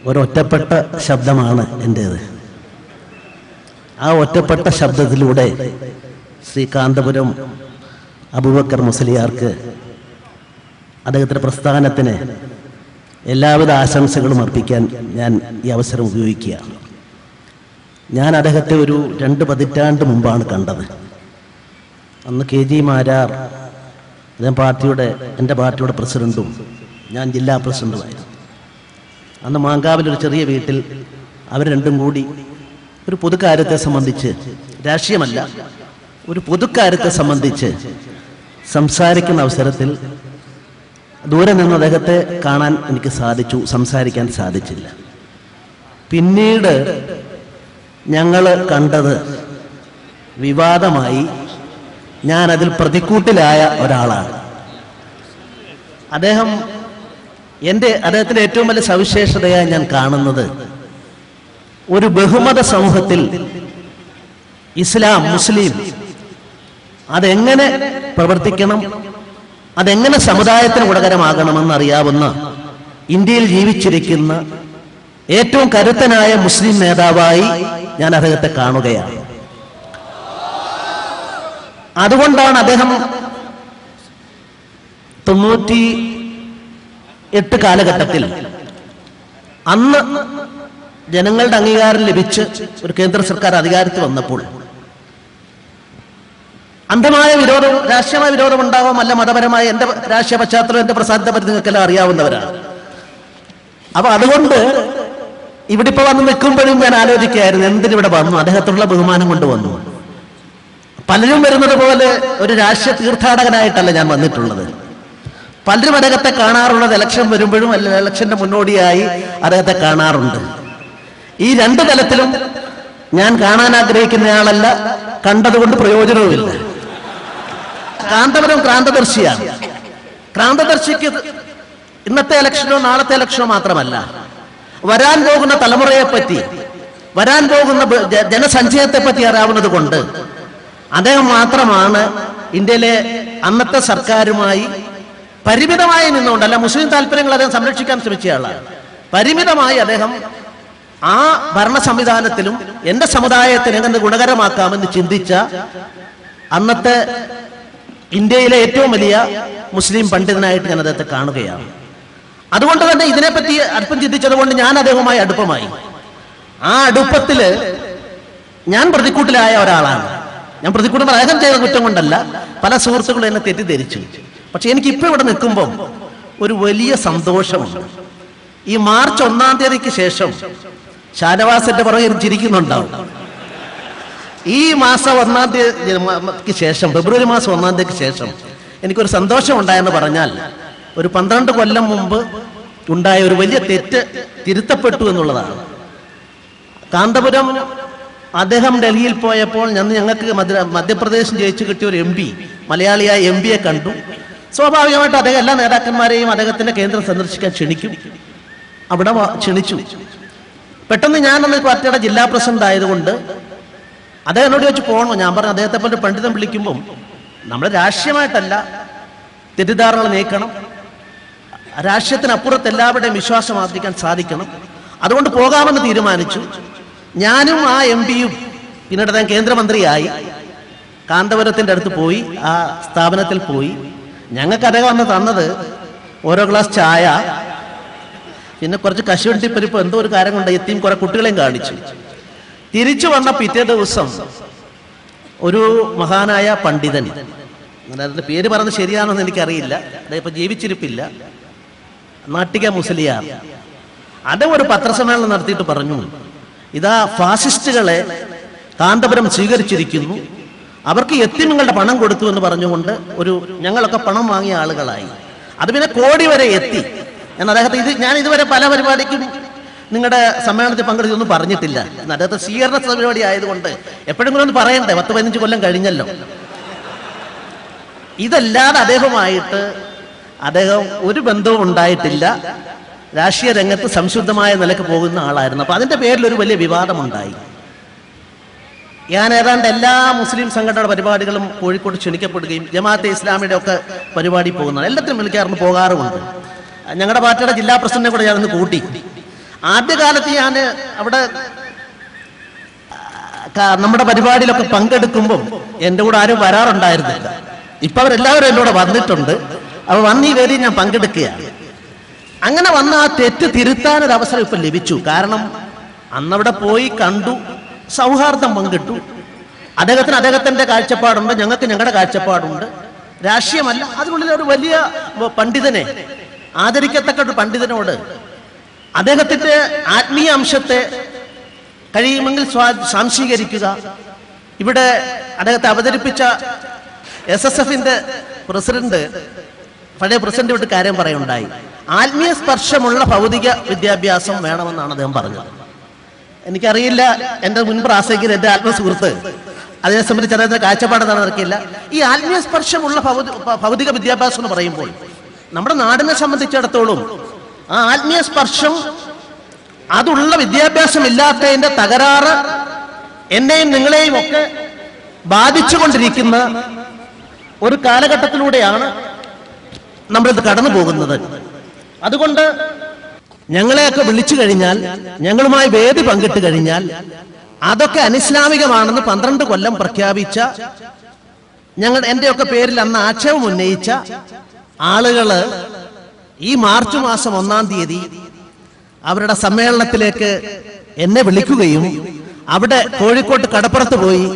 ഒരൊറ്റപ്പെട്ട ശബ്ദമാണ് എൻ്റേത്. ആ ഒറ്റപ്പെട്ട ശബ്ദത്തിലൂടെ ശ്രീ കാന്തപുരം അബൂബക്കർ മുസ്ലിയാർക്ക് അദ്ദേഹത്തിൻ്റെ പ്രസ്ഥാനത്തിന് എല്ലാവിധ ആശംസകളും അർപ്പിക്കാൻ ഞാൻ ഈ അവസരം ഉപയോഗിക്കുകയാണ്. ഞാൻ അദ്ദേഹത്തെ ഒരു 2 പതിറ്റാണ്ട് മുമ്പാണ് കണ്ടത്. അന്ന് KG മാരാർ അദ്ദേഹം എൻ്റെ പാർട്ടിയുടെ പ്രസിഡൻറ്റും ഞാൻ ജില്ലാ പ്രസിഡൻറ്റുമായിരുന്നു. അന്ന് മാങ്കാവിലൊരു ചെറിയ വീട്ടിൽ അവർ രണ്ടും കൂടി ഒരു പൊതുകാര്യത്തെ സംബന്ധിച്ച്, രാഷ്ട്രീയമല്ല, ഒരു പൊതുകാര്യത്തെ സംബന്ധിച്ച് സംസാരിക്കുന്ന അവസരത്തിൽ ദൂരെ നിന്ന് അദ്ദേഹത്തെ കാണാൻ എനിക്ക് സാധിച്ചു, സംസാരിക്കാൻ സാധിച്ചില്ല. പിന്നീട് ഞങ്ങൾ കണ്ടത് വിവാദമായി ഞാനതിൽ പ്രതിക്കൂട്ടിലായ ഒരാളാണ്. അദ്ദേഹത്തിൻ്റെ ഏറ്റവും വലിയ സവിശേഷതയായി ഞാൻ കാണുന്നത്, ഒരു ബഹുമത സമൂഹത്തിൽ ഇസ്ലാം, മുസ്ലിം അതെങ്ങനെ പ്രവർത്തിക്കണം, അതെങ്ങനെ സമുദായത്തിന് ഗുണകരമാകണമെന്ന് അറിയാവുന്ന, ഇന്ത്യയിൽ ജീവിച്ചിരിക്കുന്ന ഏറ്റവും കരുത്തനായ മുസ്ലിം നേതാവായി ഞാൻ അദ്ദേഹത്തെ കാണുകയാണ്. അതുകൊണ്ടാണ് അദ്ദേഹം 98 കാലഘട്ടത്തിൽ അന്ന് ജനങ്ങളുടെ അംഗീകാരം ലഭിച്ച് ഒരു കേന്ദ്ര സർക്കാർ അധികാരത്തിൽ വന്നപ്പോൾ അന്ധമായ വിരോധം, രാഷ്ട്രീയമായ വിരോധം ഉണ്ടാവാം, അല്ല മതപരമായ, എൻ്റെ രാഷ്ട്രീയ പശ്ചാത്തലം, എൻ്റെ പ്രസാദത്തെ പറ്റി നിങ്ങൾക്കെല്ലാം അറിയാവുന്നവരാണ്. അപ്പൊ അതുകൊണ്ട് ഇവിടെ ഇപ്പൊ വന്ന് നിൽക്കുമ്പോഴും ഞാൻ ആലോചിക്കുകയായിരുന്നു, എന്തിനിവിടെ വന്നു, അദ്ദേഹത്തിനുള്ള ബഹുമാനം കൊണ്ട് വന്നു. പലരും വരുന്നത് പോലെ ഒരു രാഷ്ട്രീയ തീർത്ഥാടകനായിട്ടല്ല ഞാൻ വന്നിട്ടുള്ളത്. പലരും അദ്ദേഹത്തെ കാണാറുള്ളത് ഇലക്ഷൻ വരുമ്പോഴും അല്ല ഇലക്ഷന്റെ മുന്നോടിയായി അദ്ദേഹത്തെ കാണാറുണ്ട്. ഈ 2 തലത്തിലും ഞാൻ കാണാൻ ആഗ്രഹിക്കുന്നയാളല്ല, കണ്ടതുകൊണ്ട് പ്രയോജനവുമില്ല. കാന്തപുരം ക്രാന്തദർശിയാണ്. ക്രാന്തദർശിക്ക് ഇന്നത്തെ ഇലക്ഷനോ നാളത്തെ ഇലക്ഷനോ മാത്രമല്ല, വരാൻ പോകുന്ന തലമുറയെപ്പറ്റി, വരാൻ പോകുന്ന ജനസഞ്ചയത്തെ പറ്റി അറിയാവുന്നത് കൊണ്ട് അദ്ദേഹം മാത്രമാണ് ഇന്ത്യയിലെ അന്നത്തെ സർക്കാരുമായി പരിമിതമായി നിന്നുകൊണ്ടല്ല, മുസ്ലിം താല്പര്യങ്ങൾ അദ്ദേഹം സംരക്ഷിക്കാൻ ശ്രമിച്ചയാളാണ്. പരിമിതമായി അദ്ദേഹം ആ ഭരണ സംവിധാനത്തിലും എൻ്റെ സമുദായത്തിന് എങ്ങനെ ഗുണകരമാക്കാമെന്ന് ചിന്തിച്ച അന്നത്തെ ഇന്ത്യയിലെ ഏറ്റവും വലിയ മുസ്ലിം പണ്ഡിതനായിട്ട് ഞാൻ അദ്ദേഹത്തെ കാണുകയാണ്. അതുകൊണ്ട് തന്നെ ഇതിനെപ്പറ്റി അടുപ്പം ചിന്തിച്ചത് കൊണ്ട് ഞാൻ അദ്ദേഹവുമായി അടുപ്പമായി. ആ അടുപ്പത്തില് ഞാൻ പ്രതിക്കൂട്ടിലായ ഒരാളാണ്. ഞാൻ പ്രതിക്കൂട്ടം അദ്ദേഹം ചെയ്ത കുറ്റം കൊണ്ടല്ല, പല സുഹൃത്തുക്കളും എന്നെ തെറ്റിദ്ധരിച്ചു. പക്ഷെ എനിക്കിപ്പോൾ ഇവിടെ നിൽക്കുമ്പോൾ ഒരു വലിയ സന്തോഷമുണ്ട്. ഈ മാർച്ച് 1-ാം തീയതിക്ക് ശേഷം ഷാനവാസിന്റെ പുറകെ ചിരിക്കുന്നുണ്ടാവും. ഈ മാസം 1-ാം തീയതിക്ക് ശേഷം, ഫെബ്രുവരി മാസം 1-ാം തീയതിക്ക് ശേഷം എനിക്കൊരു സന്തോഷം ഉണ്ടായെന്ന് പറഞ്ഞാൽ, ഒരു 12 കൊല്ലം മുമ്പ് ഉണ്ടായ ഒരു വലിയ തെറ്റ് തിരുത്തപ്പെട്ടു എന്നുള്ളതാണ്. കാന്തപുരം അദ്ദേഹം ഡൽഹിയിൽ പോയപ്പോൾ ഞങ്ങൾക്ക് മധ്യപ്രദേശ് ജയിച്ചു കിട്ടിയ ഒരു MP, മലയാളിയായ MP-യെ കണ്ടു. സ്വാഭാവികമായിട്ട് അദ്ദേഹം എല്ലാ നേതാക്കന്മാരെയും അദ്ദേഹത്തിന്റെ കേന്ദ്രം സന്ദർശിക്കാൻ ക്ഷണിക്കും. അവിടെ ക്ഷണിച്ചു. പെട്ടെന്ന് ഞാനന്ന് പാർട്ടിയുടെ ജില്ലാ പ്രസിഡന്റ് ആയതുകൊണ്ട് അദ്ദേഹം എന്നോട് ചോദിച്ചു പോകണോ. ഞാൻ പറഞ്ഞു, അദ്ദേഹത്തെ പോലെ പണ്ഡിതൻ വിളിക്കുമ്പം നമ്മൾ രാഷ്ട്രീയമായിട്ടല്ല, തെറ്റിദ്ധാരണകൾ നീക്കണം, രാഷ്ട്രീയത്തിനപ്പുറത്ത് എല്ലാവരുടെയും വിശ്വാസം ആർജിക്കാൻ സാധിക്കണം, അതുകൊണ്ട് പോകാമെന്ന് തീരുമാനിച്ചു. ഞാനും ആ MP-യും പിന്നീട് അദ്ദേഹം കേന്ദ്രമന്ത്രിയായി കാന്തപുരത്തിൻ്റെ അടുത്ത് പോയി, ആ സ്ഥാപനത്തിൽ പോയി. ഞങ്ങൾക്ക് അദ്ദേഹം വന്ന് തന്നത് ഓരോ ഗ്ലാസ് ചായ, പിന്നെ കുറച്ച് കശുവണ്ടി പരിപ്പ്, എന്തോ ഒരു കാര്യം കൊണ്ട് എത്തിയും കുറെ കുട്ടികളെയും കാണിച്ചു. തിരിച്ചു വന്ന പിറ്റേ ദിവസം ഒരു മഹാനായ പണ്ഡിതൻ, അതിന്റെ പേര് പറഞ്ഞത് ശരിയാണെന്ന് എനിക്കറിയില്ല, അദ്ദേഹം ഇപ്പൊ ജീവിച്ചിരിപ്പില്ല, നാട്ടിക മുസ്ലിയാർ, അദ്ദേഹം ഒരു പത്രസമ്മേളനം നടത്തിയിട്ട് പറഞ്ഞു, ഇതാ ഫാസിസ്റ്റുകളെ കാന്തപുരം സ്വീകരിച്ചിരിക്കുന്നു, അവർക്ക് യത്തീമുകളുടെ പണം കൊടുത്തു എന്ന് പറഞ്ഞുകൊണ്ട് ഞങ്ങളൊക്കെ പണം വാങ്ങിയ ആളുകളായി, അത് പിന്നെ കോടി വരെ എത്തി എന്ന് അദ്ദേഹത്തെ. ഞാൻ ഇതുവരെ പല പരിപാടിക്കും നിങ്ങളുടെ സമ്മേളനത്തിൽ പങ്കെടുത്തൊന്നും പറഞ്ഞിട്ടില്ല. അദ്ദേഹത്തെ സ്വീകരണ പരിപാടി ആയതുകൊണ്ട് എപ്പോഴെങ്കിലും ഒന്ന് പറയണ്ടേ, 10-15 കൊല്ലം കഴിഞ്ഞല്ലോ. ഇതല്ലാതെ അദ്ദേഹം ഒരു ബന്ധവും ഉണ്ടായിട്ടില്ല. രാഷ്ട്രീയ രംഗത്ത് സംശുദ്ധമായ നിലക്ക് പോകുന്ന ആളായിരുന്നു. അപ്പൊ അതിന്റെ പേരിൽ ഒരു വലിയ വിവാദമുണ്ടായി. ഞാൻ ഏതാണ്ട് എല്ലാ മുസ്ലിം സംഘടനയുടെ പരിപാടികളും കോഴിക്കോട് ക്ഷണിക്കപ്പെടുകയും ജമാഅത്തെ ഇസ്ലാമിയുടെ ഒക്കെ പരിപാടി പോകുന്നതാണ്. എല്ലാത്തിനും വിളിക്കാറുണ്ട്, പോകാറുമുണ്ട്. ഞങ്ങളുടെ പാർട്ടിയുടെ ജില്ലാ പ്രസിഡന്റിനെ കൂടെ ഞാനൊന്ന് കൂട്ടി. ആദ്യകാലത്ത് ഞാൻ അവിടെ നമ്മുടെ പരിപാടിയിലൊക്കെ പങ്കെടുക്കുമ്പം എൻ്റെ കൂടെ ആരും വരാറുണ്ടായിരുന്നില്ല. ഇപ്പം അവരെല്ലാവരും എൻ്റെ കൂടെ വന്നിട്ടുണ്ട്. അപ്പോൾ വന്ന് ഈ വേദി ഞാൻ പങ്കെടുക്കുകയാണ്. അങ്ങനെ വന്ന ആ തെറ്റ് തിരുത്താനൊരു അവസരം ഇപ്പം ലഭിച്ചു. കാരണം അന്നവിടെ പോയി കണ്ടു, സൗഹാർദ്ദം പങ്കിട്ടു. അദ്ദേഹത്തിന് അദ്ദേഹത്തിൻ്റെ കാഴ്ചപ്പാടുണ്ട്, ഞങ്ങൾക്ക് ഞങ്ങളുടെ കാഴ്ചപ്പാടുണ്ട്. രാഷ്ട്രീയമല്ല. അതിനുള്ളിൽ ഒരു വലിയ പണ്ഡിതനെ, ആദരിക്കത്തക്ക ഒരു പണ്ഡിതനോട് അദ്ദേഹത്തിൻ്റെ ആത്മീയ അംശത്തെ കഴിയുമെങ്കിൽ സ്വാംശീകരിക്കുക. ഇവിടെ അദ്ദേഹത്തെ അവതരിപ്പിച്ച SSFന്റെ പ്രസിഡന്റ്, പഴയ പ്രസിഡന്റ് വിട്ട് കാര്യം പറയുണ്ടായി. ആത്മീയ സ്പർശമുള്ള ഭൗതിക വിദ്യാഭ്യാസം വേണമെന്നാണ് അദ്ദേഹം പറഞ്ഞത്. എനിക്കറിയില്ല, എൻ്റെ മുൻ പ്രാസംഗികൻ, എൻ്റെ ആത്മസുഹൃത്ത്, അതിനെ സംബന്ധിച്ച് അദ്ദേഹത്തിന്റെ കാഴ്ചപ്പാടെന്നാണ് നടക്കില്ല. ഈ ആത്മീയ സ്പർശമുള്ള ഭൗതിക വിദ്യാഭ്യാസം എന്ന് പറയുമ്പോൾ നമ്മുടെ നാടിനെ സംബന്ധിച്ചിടത്തോളം ആ ആത്മീയ സ്പർശം അതുള്ള വിദ്യാഭ്യാസം ഇല്ലാത്തതിന്റെ തകരാറ് എന്നെയും നിങ്ങളെയും ഒക്കെ ബാധിച്ചുകൊണ്ടിരിക്കുന്ന ഒരു കാലഘട്ടത്തിലൂടെയാണ് നമ്മളിത് കടന്നു പോകുന്നത്. അതുകൊണ്ട് ഞങ്ങളെയൊക്കെ വിളിച്ചു കഴിഞ്ഞാൽ, ഞങ്ങളുമായി വേദി പങ്കിട്ട് കഴിഞ്ഞാൽ അതൊക്കെ അനിസ്ലാമികമാണെന്ന് 12 കൊല്ലം പ്രഖ്യാപിച്ച, എന്റെയൊക്കെ പേരിൽ അന്ന് ആക്ഷേപം ഉന്നയിച്ച ആളുകള് ഈ മാർച്ച് മാസം 1-ാം തീയതി അവരുടെ സമ്മേളനത്തിലേക്ക് എന്നെ വിളിക്കുകയും അവിടെ കോഴിക്കോട്ട് കടപ്പുറത്ത് പോയി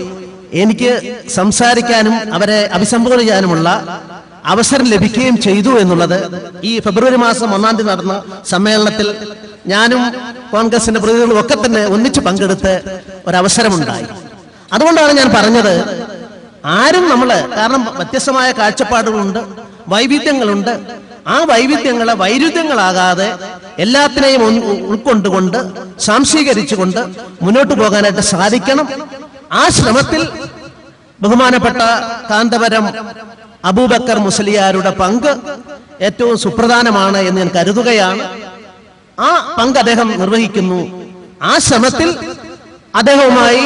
എനിക്ക് സംസാരിക്കാനും അവരെ അഭിസംബോധന ചെയ്യാനുമുള്ള അവസരം ലഭിക്കുകയും ചെയ്തു എന്നുള്ളത് ഈ ഫെബ്രുവരി മാസം 1-ാം തീയതി നടന്ന സമ്മേളനത്തിൽ ഞാനും കോൺഗ്രസിന്റെ പ്രതിനിധികളും ഒക്കെ തന്നെ ഒന്നിച്ച് പങ്കെടുത്ത് ഒരവസരമുണ്ടായി. അതുകൊണ്ടാണ് ഞാൻ പറഞ്ഞത്, ആരും കാരണം വ്യത്യസ്തമായ കാഴ്ചപ്പാടുകളുണ്ട്, വൈവിധ്യങ്ങളുണ്ട്. ആ വൈവിധ്യങ്ങളെ വൈരുദ്ധ്യങ്ങളാകാതെ എല്ലാത്തിനെയും ഉൾക്കൊണ്ടുകൊണ്ട് സാംശീകരിച്ചുകൊണ്ട് മുന്നോട്ട് പോകാനായിട്ട് സാധിക്കണം. ആ ശ്രമത്തിൽ ബഹുമാനപ്പെട്ട കാന്തപുരം അബൂബക്കർ മുസ്ലിയാരുടെ പങ്ക് ഏറ്റവും സുപ്രധാനമാണ് എന്ന് ഞാൻ കരുതുകയാണ്. ആ പങ്ക് അദ്ദേഹം നിർവഹിക്കുന്നു. ആ ശ്രമത്തിൽ അദ്ദേഹവുമായി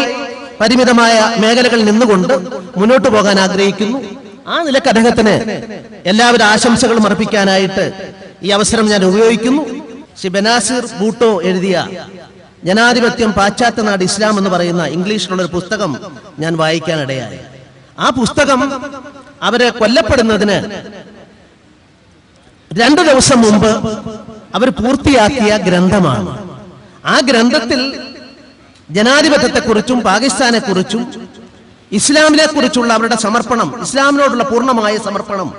പരിമിതമായ മേഖലകളിൽ നിന്നുകൊണ്ട് മുന്നോട്ട് പോകാൻ ആഗ്രഹിക്കുന്നു. ആ നിലക്ക് അദ്ദേഹത്തിന് എല്ലാവിധ ആശംസകളും അർപ്പിക്കാനായിട്ട് ഈ അവസരം ഞാൻ ഉപയോഗിക്കുന്നു. ശ്രീ ബനാസിർ ബൂട്ടോ എഴുതിയ ജനാധിപത്യം പാശ്ചാത്യ നാട് ഇസ്ലാം എന്ന് പറയുന്ന ഇംഗ്ലീഷിലുള്ളൊരു പുസ്തകം ഞാൻ വായിക്കാനിടയായി. ആ പുസ്തകം അവരെ കൊല്ലപ്പെടുന്നതിന് 2 ദിവസം മുമ്പ് അവർ പൂർത്തിയാക്കിയ ഗ്രന്ഥമാണ്. ആ ഗ്രന്ഥത്തിൽ ജനാധിപത്യത്തെക്കുറിച്ചും പാകിസ്ഥാനെ കുറിച്ചും ഇസ്ലാമിനെ കുറിച്ചുള്ള അവരുടെ സമർപ്പണം, ഇസ്ലാമിനോടുള്ള പൂർണ്ണമായ സമർപ്പണം,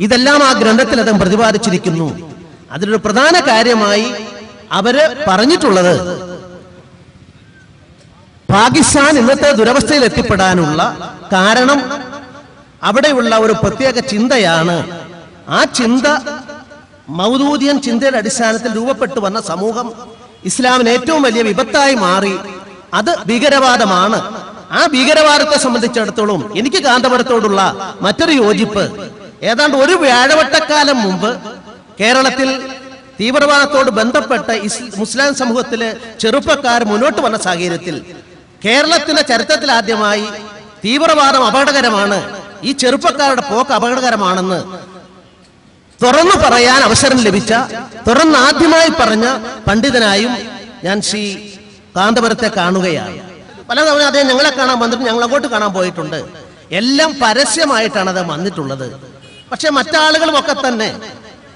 ഇതെല്ലാം ആ ഗ്രന്ഥത്തിൽ അദ്ദേഹം പ്രതിപാദിച്ചിരിക്കുന്നു. അതിലൊരു പ്രധാന കാര്യമായി അവര് പറഞ്ഞിട്ടുള്ളത്, പാകിസ്ഥാൻ ഇന്നത്തെ ദുരവസ്ഥയിൽ എത്തിപ്പെടാനുള്ള കാരണം അവിടെയുള്ള ഒരു പ്രത്യേക ചിന്തയാണ്. ആ ചിന്ത മൗദൂദിയൻ ചിന്തയുടെ അടിസ്ഥാനത്തിൽ രൂപപ്പെട്ടു വന്ന സമൂഹം ഇസ്ലാമിന് ഏറ്റവും വലിയ വിപത്തായി മാറി. അത് ഭീകരവാദമാണ്. ആ ഭീകരവാദത്തെ സംബന്ധിച്ചിടത്തോളം എനിക്ക് കാന്തപുരത്തോടുള്ള മറ്റൊരു യോജിപ്പ്, ഏതാണ്ട് ഒരു വ്യാഴവട്ടക്കാലം മുമ്പ് കേരളത്തിൽ തീവ്രവാദത്തോട് ബന്ധപ്പെട്ട് മുസ്ലിം സമൂഹത്തിലെ ചെറുപ്പക്കാർ മുന്നോട്ട് വന്ന സാഹചര്യത്തിൽ കേരളത്തിന്റെ ചരിത്രത്തിൽ ആദ്യമായി തീവ്രവാദം അപകടകരമാണ്, ഈ ചെറുപ്പക്കാരുടെ പോക്ക് അപകടകരമാണെന്ന് തുറന്നു പറയാൻ അവസരം ലഭിച്ച, തുറന്ന് ആദ്യമായി പറഞ്ഞ പണ്ഡിതനായും ഞാൻ ശ്രീ കാന്തപുരത്തെ കാണുകയാണ്. പല തവണ അദ്ദേഹം ഞങ്ങളെ കാണാൻ വന്നിട്ട് ഞങ്ങൾ അങ്ങോട്ട് കാണാൻ പോയിട്ടുണ്ട്. എല്ലാം പരസ്യമായിട്ടാണ് അത് വന്നിട്ടുള്ളത്. പക്ഷെ മറ്റാളുകളും ഒക്കെ തന്നെ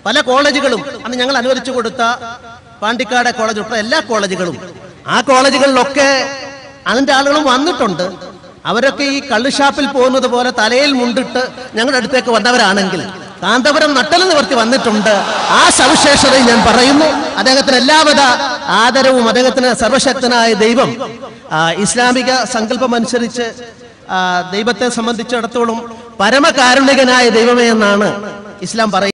പല കോളേജുകളും, അന്ന് ഞങ്ങൾ അനുവദിച്ചു കൊടുത്ത പാണ്ടിക്കാട് കോളേജ് ഉൾപ്പെടെ എല്ലാ കോളേജുകളും, ആ കോളേജുകളിലൊക്കെ അതിന്റെ ആളുകളും വന്നിട്ടുണ്ട്. അവരൊക്കെ ഈ കള്ളുഷാപ്പിൽ പോകുന്നത് പോലെ തലയിൽ മുണ്ടിട്ട് ഞങ്ങളുടെ അടുത്തേക്ക് വന്നവരാണെങ്കിൽ കാന്തപുരം നട്ടല് നിവർത്തി വന്നിട്ടുണ്ട്. ആ സവിശേഷതയും ഞാൻ പറയുന്നു. അദ്ദേഹത്തിന് എല്ലാവിധ ആദരവും, അദ്ദേഹത്തിന് സർവശക്തനായ ദൈവം, ഇസ്ലാമിക സങ്കല്പം അനുസരിച്ച് ദൈവത്തെ സംബന്ധിച്ചിടത്തോളം പരമകാരുണികനായ ദൈവമേ എന്നാണ് ഇസ്ലാം പറയുന്നത്.